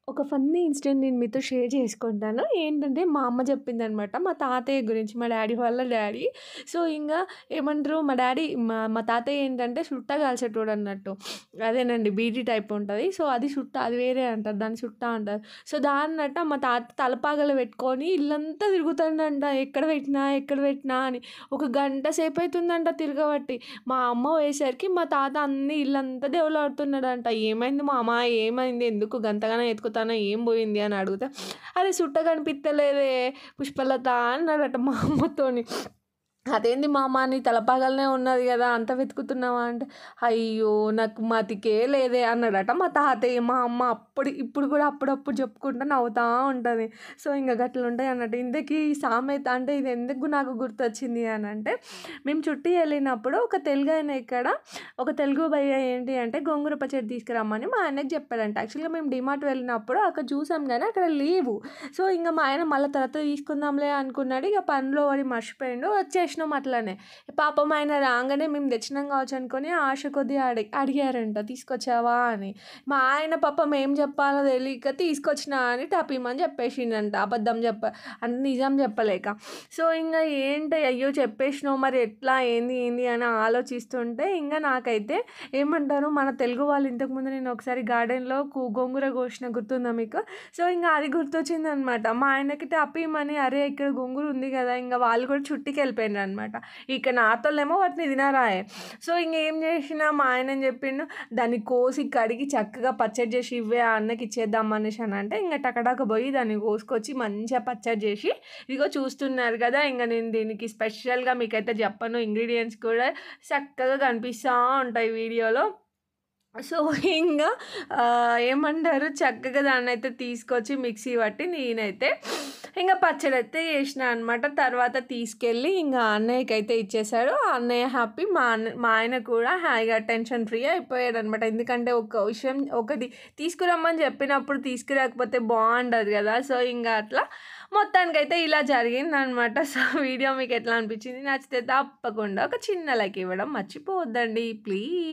ఒక funny incident నేను మీతో షేర్ చేసుకుంటాను. ఏంటంటే మా అమ్మ చెప్పిందనమాట. మా తాతయ్య గురించి, మా డ్యాడీ వాళ్ళ డ్యాడీ. సో, ఏమంటారు మా డ్యాడీ మా తాతయ్య ఏంటంటే సుట్ట కాల్చేటోడన్నట్టు. అదేనండి బీడీ టైప్ ఉంటది. సో, అది సుట్ట అది వేరే అంటారు. దాన్ని సుట్ట అంటారు. సో, దాన్నట మా తాత తలపాగలో పెట్టుకొని ఇల్లంతా తిరుగుతాడంట. ఎక్కడ పెట్టినా, ఎక్కడ పెట్టినా అని. ఒక గంట సేపయితుందంట తిరగబట్టి. మా అమ్మ పోయేసరికి మా తాత అన్ని ఇల్లంతా దేవులాడుతున్నాడంట. "ఏమైంది మామ? ఏమైంది? ఎందుకు గంతగనం ఎతుకుతానవు? ఏం పోయింది?" అని అడిగితే, "అరే సుట్ట కనిపిత్తలేదే పుష్పలత" అన్నాడట మా అమ్మతోని. "అదేంది మామ నీ తలపాగలనే ఉన్నది గదా! అంత వెతుకుతున్నావా?" అంటే, "అయ్యో! నాకు మతికే లేదే" అన్నాడట మా తాతయ్య. మా అమ్మ ఇప్పుడు గూడా అప్పుడప్పుడు చెప్పుకుంటా నవ్వుతా ఉంటది. సో, గట్లుంటాయన్నట్టు. ఇంతకీ ఈ సామెత అంటే ఇది ఎందుకు నాకు గుర్తొచ్చింది అనంటే, మేము చుట్టి ఎళ్ళినప్పుడు ఒక తెలుగు భయ్య ఏంటి అంటే గోంగూర పచ్చడి తీసుకురమ్మని మా ఆయనకి చెప్పాడంట. యాక్చువల్‌గా మేము డీమార్ట్ వెళ్ళినప్పుడు అక్కడ చూసాం గానీ అక్కడ లేవు. సో, మా ఆయన మళ్ళా తర్వాత తీసుకుందాంలే అనుకున్నాడు. ఇగ పనిలో పడి మర్చిపోయిండు. వచ్చేసినాం అట్లనే. పాపం ఆయన రాంగానే మేము తెచ్చినాం కావచ్చు అనుకోని ఆశ కొద్దీ అడిగారంట తీసుకొచ్చావా అని. మా ఆయన పాపం ఏం చెప్పాలో తెలీక తీసుకొచ్చినా అని టపీమని చెప్పేసిండంట. అంటే నిజం చెప్పలేక. సో, ఏంటి అయ్యో! చెప్పేసినావు మరి ఎట్లా? ఏంది అని ఆలోచిస్తుంటే నాకైతే ఏమంటారు మన తెలుగు వాళ్ళు ఇంతకుముందు నేను ఒకసారి గార్డెన్‌లో గోంగూర కోసిన గుర్తుందా మీకు? సో, అది గుర్తొచ్చిందనమాట. మా ఆయనకి టపీమని అరే! ఇక్కడ గోంగూర ఉంది గదా! వాళ్ళు కూడా చుట్టికెళ్ళిపోయిండ్రనమాట. ఇక నాతోనేమో వాటిని తినరాయే. సో, ఏం చేసినా మా ఆయనని చెప్పిండు, దాన్ని కోసి, కడిగి చక్కగా పచ్చడి చేసి ఇవ్వే ఆ అన్నకి ఇచ్చేద్దాం అనేసి అనంటే, టకటక పోయి దాన్ని కోసుకొచ్చి మంచిగా పచ్చడి చేసి, ఇదిగో చూస్తున్నారు కదా! నేను దీనికి స్పెషల్‌గా మీకైతే చెప్పను. ఇంగ్రీడియెంట్స్ కూడా చక్కగా కనిపిస్తా ఉంటాయి వీడియోలో. సో, ఇంగ ఏమంటారు చక్కగా దాన్నయితే తీసుకొచ్చి మిక్సీ పట్టి నేనైతే పచ్చడైతే చేసినా అనమాట. తర్వాత తీసుకెళ్ళి అన్నయ్యకైతే ఇచ్చేసాడు. ఆ అన్నయ్య హ్యాపీ. మా ఆయన కూడా హాయిగా టెన్షన్ ఫ్రీ అయిపోయాడనమాట. ఎందుకంటే ఒక విషయం ఒకటి తీసుకురమ్మని చెప్పినప్పుడు తీసుకురాకపోతే బావుండదు గదా! సో, అట్లా మొత్తానికైతే ఇలా జరిగిందనమాట. సో, వీడియో మీకెట్లా అనిపించింది? నచ్చితే తప్పకుండా ఒక చిన్న లైక్ ఇవ్వడం మర్చిపోవద్దండి ప్లీజ్.